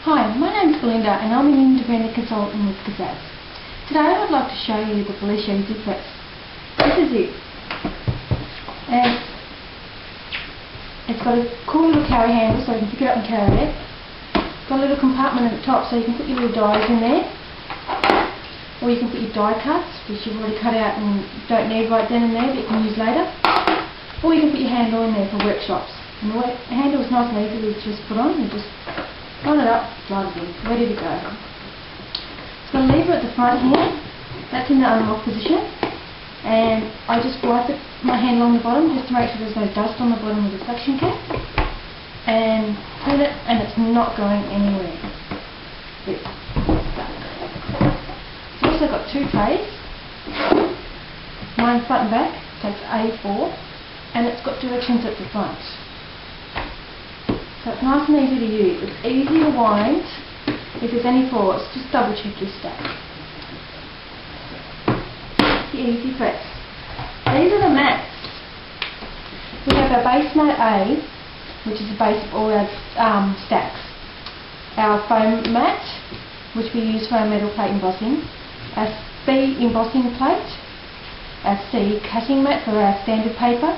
Hi, my name is Belinda and I'm an independent consultant with Kaszazz. Today I'd like to show you the Bellish Ezy-Press. This is it. And it's got a cool little carry handle so you can pick it up and carry it. It's got a little compartment at the top so you can put your little dies in there. Or you can put your die cuts, which you've already cut out and don't need right then and there but you can use later. Or you can put your handle in there for workshops. And the handle is nice and easy to just put on. You just line it up, slide it in, ready to go. It's got a lever at the front here, that's in the unlock position, and I just wipe my handle on the bottom just to make sure there's no dust on the bottom of the suction cap, and turn it, and it's not going anywhere. It's stuck. It's also got two trays, mine front and back, takes A4, and it's got directions at the front. So it's nice and easy to use. It's easy to wind. If there's any faults, just double check your stack. The Ezy-Press. These are the mats. We have our base mat A, which is the base of all our stacks. Our foam mat, which we use for our metal plate embossing. Our B embossing plate. Our C cutting mat for our standard paper.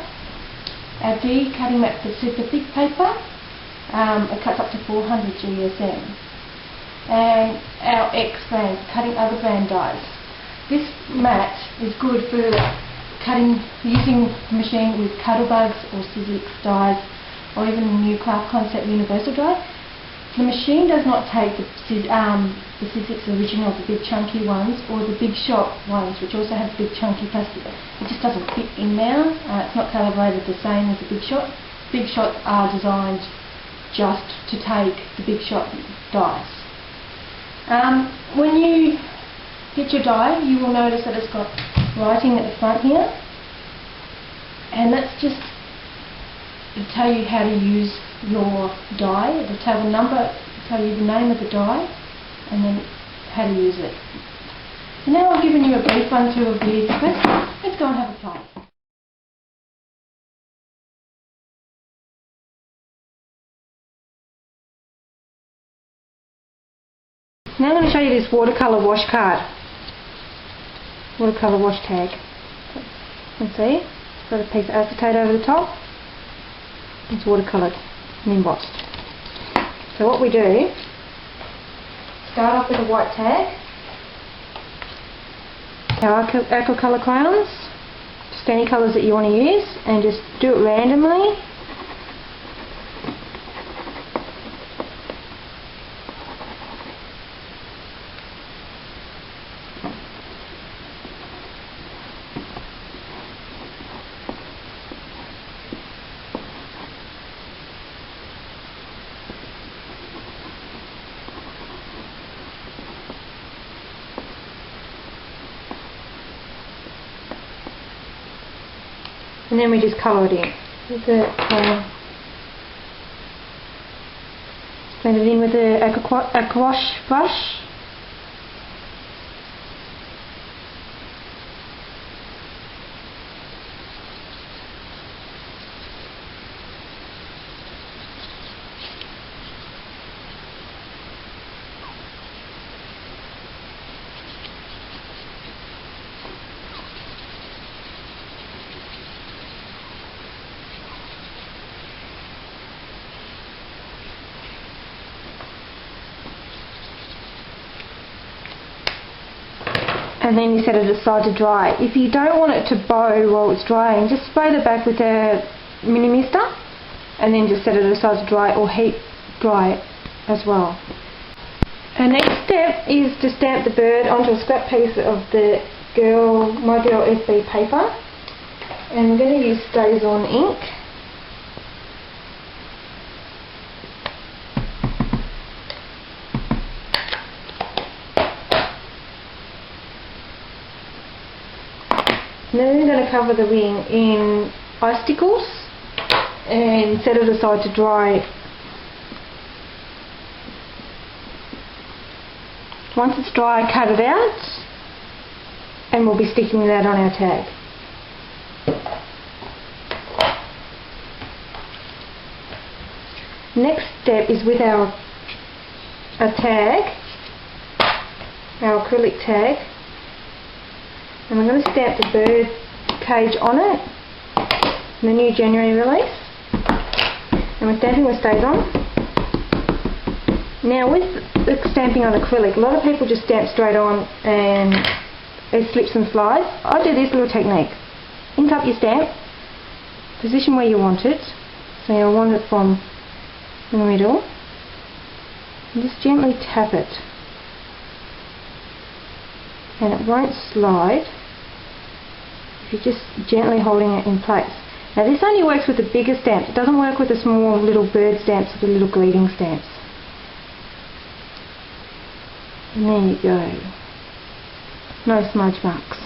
Our D cutting mat for super thick paper. It cuts up to 400 GSM, and our X brand, cutting other brand dies. This mat is good for cutting, using the machine with cuddlebugs or Sizzix dies, or even the new Craft Concept Universal die. The machine does not take the Sizzix original, the big chunky ones, or the Big Shot ones, which also have big chunky plastic. It just doesn't fit in now. It's not calibrated the same as the Big Shot. Big Shots are designed just to take the Big Shot dies. When you get your die, you will notice that it's got writing at the front here, and that's just to tell you how to use your die. It'll tell the number, tell you the name of the die, and then how to use it. So now I've given you a brief run through of the Ezy-Press. Let's go and have a play. Now I'm going to show you this watercolour wash card. Watercolour wash tag. You can see, it's got a piece of acetate over the top. It's watercoloured and embossed. So what we do, start off with a white tag, our aqua colour crayons, just any colours that you want to use, and just do it randomly. And then we just colour it in with the blend it in with the aqua wash brush. And then you set it aside to dry. If you don't want it to bow while it's drying, just spray the back with a mini mister and then just set it aside to dry, or heat dry it as well. Our next step is to stamp the bird onto a scrap piece of the My Girl SB paper, and we're going to use StazOn ink. Then we're going to cover the wing in icicles and set it aside to dry. Once it's dry, cut it out, and we'll be sticking that on our tag. Next step is with our a tag, our acrylic tag, and we're going to stamp the bird cage on it, the new January release, and we're stamping with stays on. Now with the stamping on acrylic, a lot of people just stamp straight on and it slips and slides. I do this little technique. Ink up your stamp, position where you want it, so I want it from in the middle, and just gently tap it, and it won't slide if you're just gently holding it in place. Now this only works with the bigger stamps, it doesn't work with the small little bird stamps or the little greeting stamps. And there you go. No smudge marks.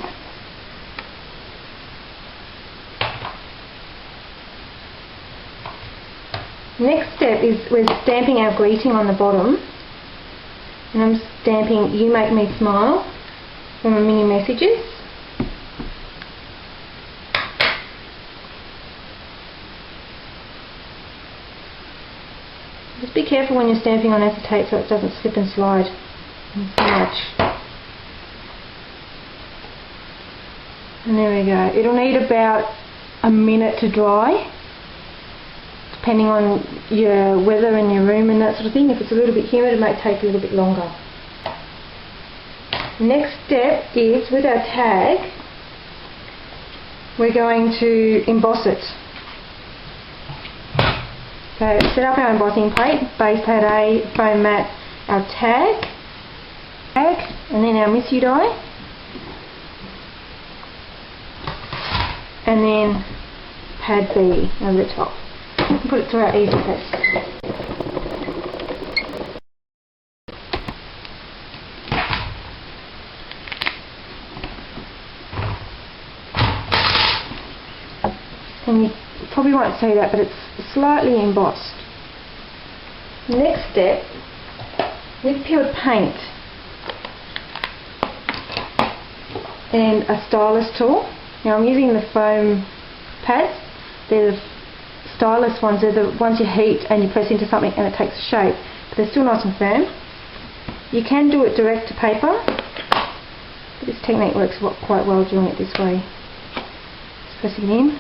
Next step is we're stamping our greeting on the bottom. And I'm stamping "You Make Me Smile" from a Mini Messages. Just be careful when you're stamping on acetate so it doesn't slip and slide so much. And there we go. It'll need about a minute to dry, depending on your weather in your room and that sort of thing. If it's a little bit humid, it might take a little bit longer. Next step is with our tag, we're going to emboss it. So set up our embossing plate, base pad A, foam mat, our tag, and then our Miss You die, and then pad B over the top. Put it through our Ezy-Press. And you probably won't see that, but it's slightly embossed. Next step, with peeled paint and a stylus tool. Now I'm using the foam pads. They're the stylus ones. They're the ones you heat and you press into something and it takes a shape, but they're still nice and firm. You can do it direct to paper, but this technique works quite well doing it this way. Just pressing it in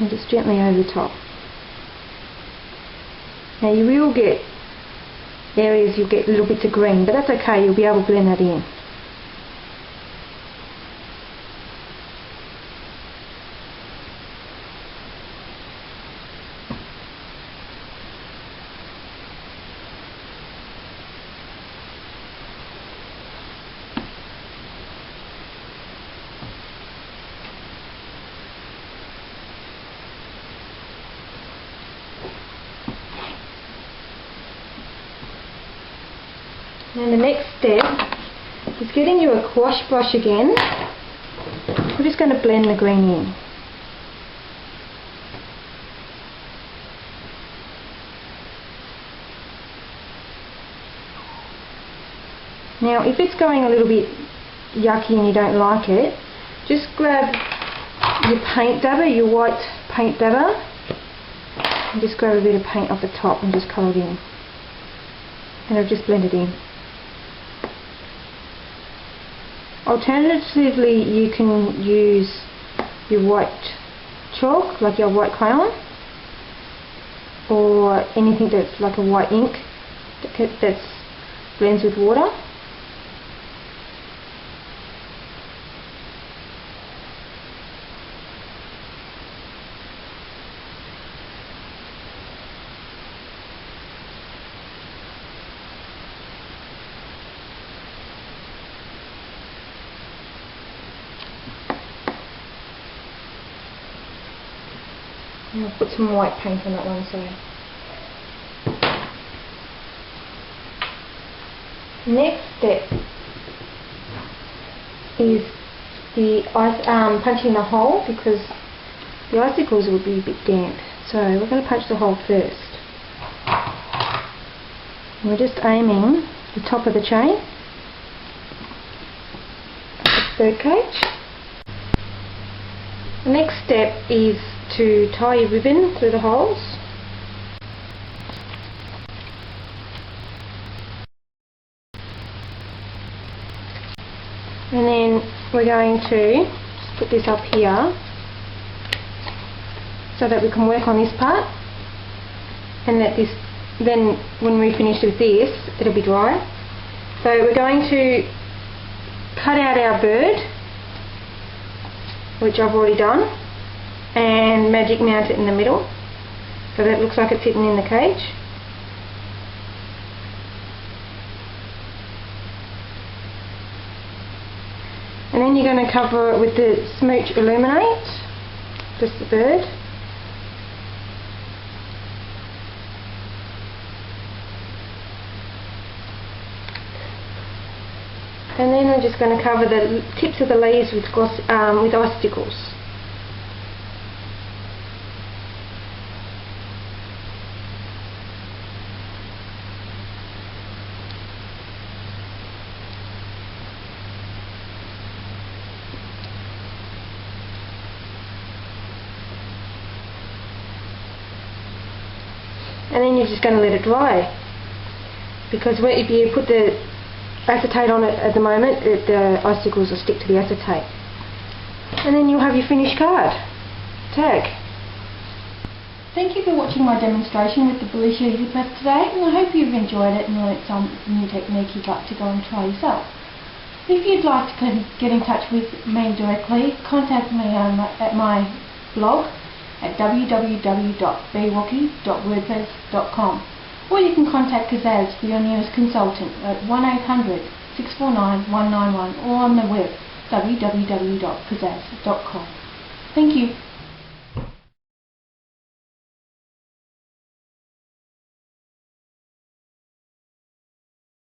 and just gently over the top. Now you will get areas you'll get little bits of green, but that's okay, you'll be able to blend that in. And the next step is getting you a gouache brush again. We're just going to blend the green in. Now if it's going a little bit yucky and you don't like it, just grab your paint dabber, your white paint dabber, and just grab a bit of paint off the top and just colour it in. And I've just blended in. Alternatively, you can use your white chalk, like your white crayon, or anything that's like a white ink that blends with water. And I'll put some white paint on that one side. Next step is the punching the hole, because the icicles will be a bit damp. So we're going to punch the hole first. And we're just aiming the top of the chain, the bird cage. The next step is to tie your ribbon through the holes. we're going to just put this up here so that we can work on this part, and let this, then when we finish with this it'll be dry. So we're going to cut out our bird, which I've already done, and magic mount it in the middle so that it looks like it's sitting in the cage. And then you're going to cover it with the Smooch Illuminate, just the bird. And then we're just going to cover the tips of the leaves with icicles. And then you're just going to let it dry, because if you put the acetate on it at the moment, the icicles will stick to the acetate. And then you'll have your finished card. Tag. Thank you for watching my demonstration with the Bellish Ezy-Press today, and I hope you've enjoyed it and learnt some new technique you'd like to go and try yourself. If you'd like to get in touch with me directly, contact me at my blog at www.bewalkie.wordpress.com, or you can contact Kaszazz, your nearest consultant, at 1-800-649-191, or on the web www.kaszazz.com. Thank you.